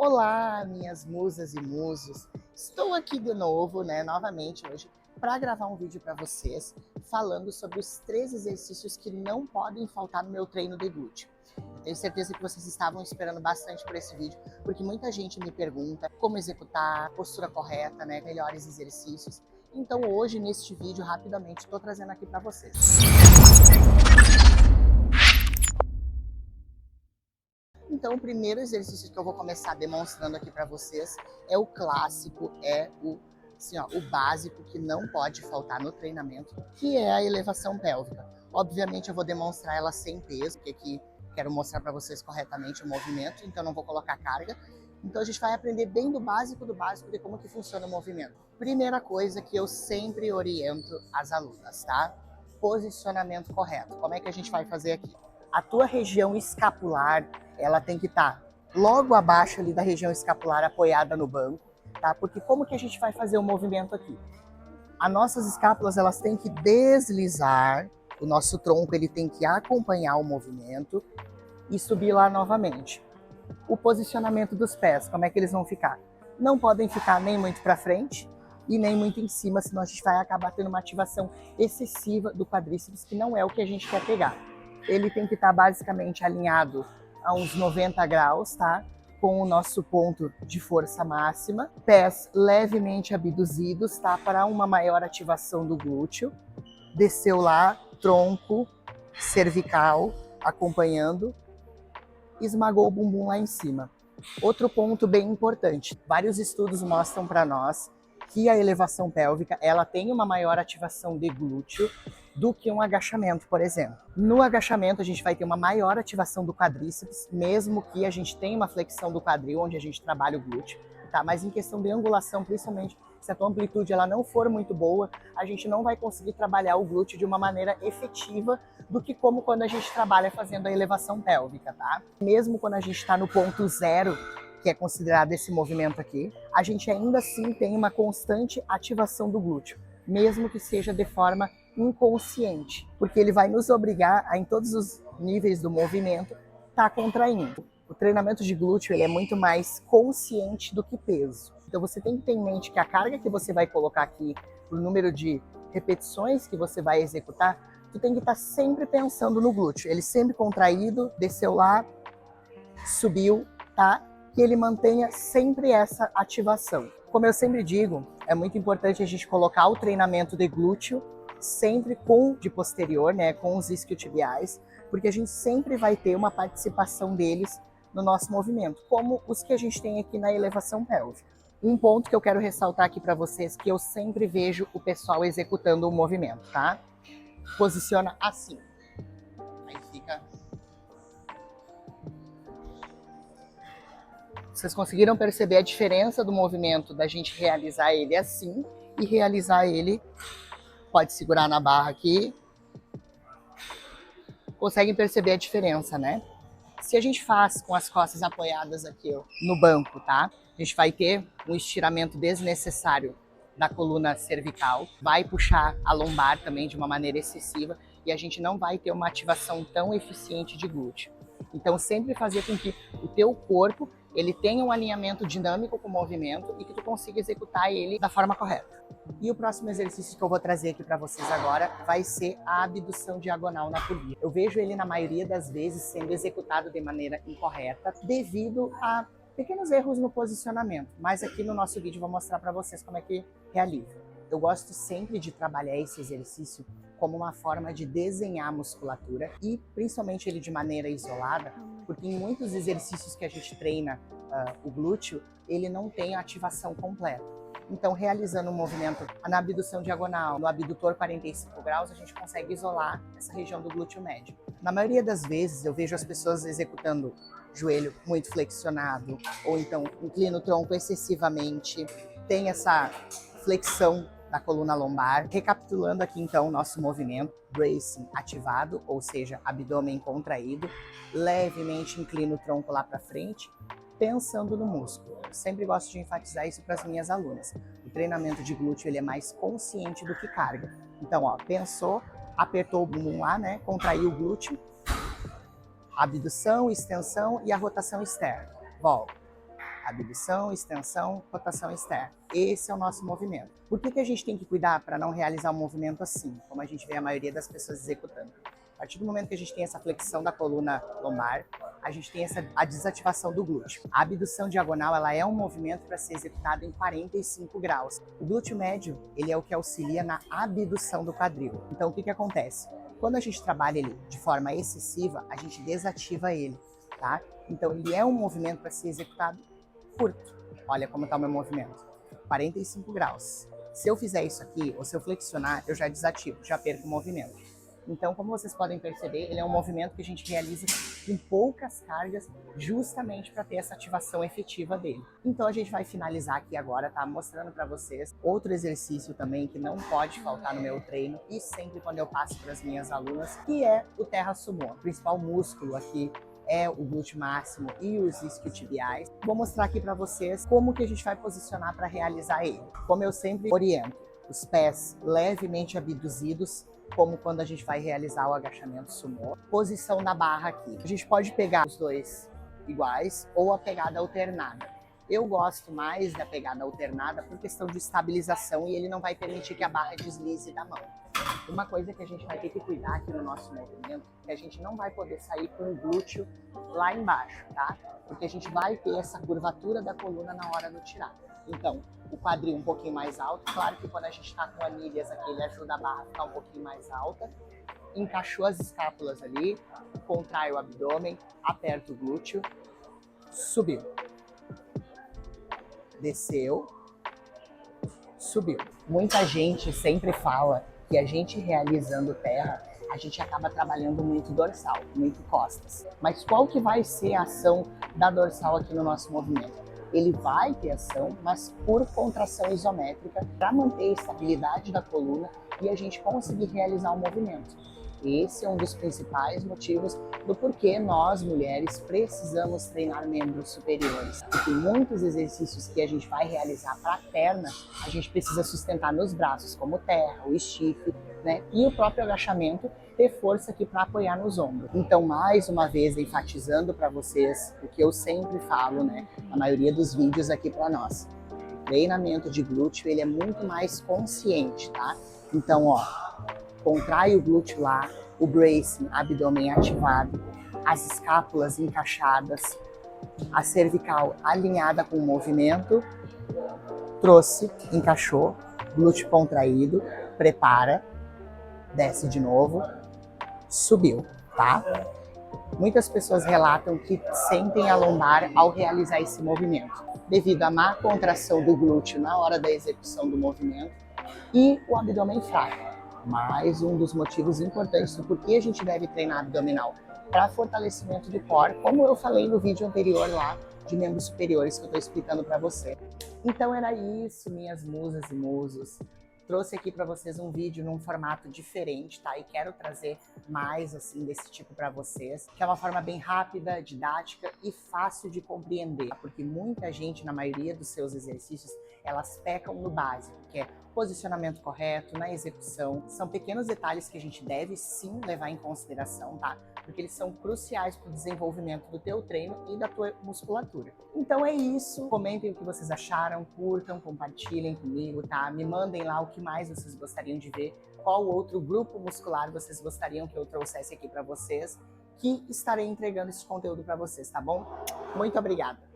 Olá, minhas musas e musos. Estou aqui de novo, novamente hoje, para gravar um vídeo para vocês falando sobre os 3 exercícios que não podem faltar no meu treino de glúteo. Tenho certeza que vocês estavam esperando bastante por esse vídeo, porque muita gente me pergunta como executar, postura correta, melhores exercícios. Então hoje, neste vídeo, rapidamente, estou trazendo aqui para vocês. Então, o primeiro exercício que eu vou começar demonstrando aqui para vocês é o clássico, o básico que não pode faltar no treinamento, que é a elevação pélvica. Obviamente eu vou demonstrar ela sem peso, porque aqui quero mostrar para vocês corretamente o movimento, então não vou colocar carga. Então a gente vai aprender bem do básico de como que funciona o movimento. Primeira coisa que eu sempre oriento as alunas, tá? Posicionamento correto. Como é que a gente vai fazer aqui? A tua região escapular, ela tem que estar logo abaixo ali da região escapular, apoiada no banco, tá? Porque como que a gente vai fazer o movimento aqui? As nossas escápulas, elas têm que deslizar, o nosso tronco ele tem que acompanhar o movimento e subir lá novamente. O posicionamento dos pés, como é que eles vão ficar? Não podem ficar nem muito para frente e nem muito em cima, senão a gente vai acabar tendo uma ativação excessiva do quadríceps, que não é o que a gente quer pegar. Ele tem que estar basicamente alinhado a uns 90 graus, tá? Com o nosso ponto de força máxima. Pés levemente abduzidos, tá? Para uma maior ativação do glúteo. Desceu lá, tronco, cervical, acompanhando. Esmagou o bumbum lá em cima. Outro ponto bem importante. Vários estudos mostram para nós que a elevação pélvica, ela tem uma maior ativação de glúteo do que um agachamento, por exemplo. No agachamento, a gente vai ter uma maior ativação do quadríceps, mesmo que a gente tenha uma flexão do quadril, onde a gente trabalha o glúteo, tá? Mas em questão de angulação, principalmente, se a tua amplitude ela não for muito boa, a gente não vai conseguir trabalhar o glúteo de uma maneira efetiva do que como quando a gente trabalha fazendo a elevação pélvica, tá? Mesmo quando a gente está no ponto zero, que é considerado esse movimento aqui, a gente ainda assim tem uma constante ativação do glúteo, mesmo que seja de forma inconsciente, porque ele vai nos obrigar a, em todos os níveis do movimento, estar contraindo. O treinamento de glúteo ele é muito mais consciente do que peso. Então você tem que ter em mente que a carga que você vai colocar aqui, o número de repetições que você vai executar, tu tem que estar sempre pensando no glúteo. Ele sempre contraído, desceu lá, subiu, tá? Que ele mantenha sempre essa ativação. Como eu sempre digo, é muito importante a gente colocar o treinamento de glúteo sempre com de posterior, com os isquiotibiais, porque a gente sempre vai ter uma participação deles no nosso movimento, como os que a gente tem aqui na elevação pélvica. Um ponto que eu quero ressaltar aqui para vocês, que eu sempre vejo o pessoal executando o movimento, tá? Posiciona assim. Aí fica... Vocês conseguiram perceber a diferença do movimento da gente realizar ele assim e realizar ele, pode segurar na barra aqui, conseguem perceber a diferença, né? Se a gente faz com as costas apoiadas aqui ó, no banco, tá? A gente vai ter um estiramento desnecessário da coluna cervical, vai puxar a lombar também de uma maneira excessiva e a gente não vai ter uma ativação tão eficiente de glúteo. Então sempre fazer com que o teu corpo ele tenha um alinhamento dinâmico com o movimento e que tu consiga executar ele da forma correta. E o próximo exercício que eu vou trazer aqui para vocês agora vai ser a abdução diagonal na polia. Eu vejo ele na maioria das vezes sendo executado de maneira incorreta devido a pequenos erros no posicionamento, mas aqui no nosso vídeo eu vou mostrar para vocês como é que realiza. Eu gosto sempre de trabalhar esse exercício como uma forma de desenhar a musculatura e principalmente ele de maneira isolada, porque em muitos exercícios que a gente treina o glúteo, ele não tem a ativação completa. Então, realizando um movimento na abdução diagonal, no abdutor 45 graus, a gente consegue isolar essa região do glúteo médio. Na maioria das vezes, eu vejo as pessoas executando joelho muito flexionado, ou então inclina o tronco excessivamente, tem essa flexão da coluna lombar. Recapitulando aqui então o nosso movimento, bracing ativado, ou seja, abdômen contraído, levemente inclina o tronco lá para frente, pensando no músculo. Eu sempre gosto de enfatizar isso para as minhas alunas. O treinamento de glúteo ele é mais consciente do que carga. Então, ó, pensou, apertou o bumbum lá, contraiu o glúteo, abdução, extensão e a rotação externa. Volta. Abdução, extensão, rotação externa. Esse é o nosso movimento. Por que a gente tem que cuidar para não realizar um movimento assim, como a gente vê a maioria das pessoas executando? A partir do momento que a gente tem essa flexão da coluna lombar, a gente tem a desativação do glúteo. A abdução diagonal, ela é um movimento para ser executado em 45 graus. O glúteo médio, ele é o que auxilia na abdução do quadril. Então, o que acontece? Quando a gente trabalha ele de forma excessiva, a gente desativa ele, tá? Então, ele é um movimento para ser executado curto. Olha como está o meu movimento. 45 graus. Se eu fizer isso aqui, ou se eu flexionar, eu já desativo, já perco o movimento. Então, como vocês podem perceber, ele é um movimento que a gente realiza com poucas cargas, justamente para ter essa ativação efetiva dele. Então, a gente vai finalizar aqui agora, tá? Mostrando para vocês outro exercício também que não pode faltar no meu treino e sempre quando eu passo para as minhas alunas, que é o Terra Sumo. O principal músculo aqui é o glúteo máximo e os isquiotibiais. Vou mostrar aqui para vocês como que a gente vai posicionar para realizar ele. Como eu sempre oriento, os pés levemente abduzidos, como quando a gente vai realizar o agachamento sumô. Posição da barra aqui. A gente pode pegar os dois iguais ou a pegada alternada. Eu gosto mais da pegada alternada por questão de estabilização e ele não vai permitir que a barra deslize da mão. Uma coisa que a gente vai ter que cuidar aqui no nosso movimento é que a gente não vai poder sair com o glúteo lá embaixo, tá? Porque a gente vai ter essa curvatura da coluna na hora do tirar. Então, o quadril um pouquinho mais alto. Claro que quando a gente está com anilhas aqui, ele ajuda a barra a ficar um pouquinho mais alta. Encaixou as escápulas ali, contrai o abdômen, aperta o glúteo, subiu. Desceu, subiu. Muita gente sempre fala que a gente realizando terra, a gente acaba trabalhando muito dorsal, muito costas. Mas qual que vai ser a ação da dorsal aqui no nosso movimento? Ele vai ter ação, mas por contração isométrica, para manter a estabilidade da coluna e a gente conseguir realizar o movimento. Esse é um dos principais motivos do porquê nós, mulheres, precisamos treinar membros superiores. Porque muitos exercícios que a gente vai realizar para a perna, a gente precisa sustentar nos braços, como terra, o estife, né? E o próprio agachamento, ter força aqui para apoiar nos ombros. Então, mais uma vez, enfatizando para vocês o que eu sempre falo, né? Na maioria dos vídeos aqui para nós. O treinamento de glúteo, ele é muito mais consciente, tá? Então, ó, contrai o glúteo lá, o bracing, abdômen ativado, as escápulas encaixadas, a cervical alinhada com o movimento, trouxe, encaixou, glúteo contraído, prepara, desce de novo, subiu, tá? Muitas pessoas relatam que sentem a lombar ao realizar esse movimento, devido à má contração do glúteo na hora da execução do movimento e o abdômen fraco. Mais um dos motivos importantes do porquê a gente deve treinar abdominal para fortalecimento do core, como eu falei no vídeo anterior lá de membros superiores que eu estou explicando para você. Então era isso, minhas musas e musos. Trouxe aqui para vocês um vídeo num formato diferente, tá? E quero trazer mais assim desse tipo para vocês, que é uma forma bem rápida, didática e fácil de compreender, porque muita gente, na maioria dos seus exercícios, elas pecam no básico, que é posicionamento correto, na execução. São pequenos detalhes que a gente deve sim levar em consideração, tá? Porque eles são cruciais para o desenvolvimento do teu treino e da tua musculatura. Então é isso. Comentem o que vocês acharam, curtam, compartilhem comigo, tá? Me mandem lá o que mais vocês gostariam de ver, qual outro grupo muscular vocês gostariam que eu trouxesse aqui para vocês, que estarei entregando esse conteúdo para vocês, tá bom? Muito obrigada!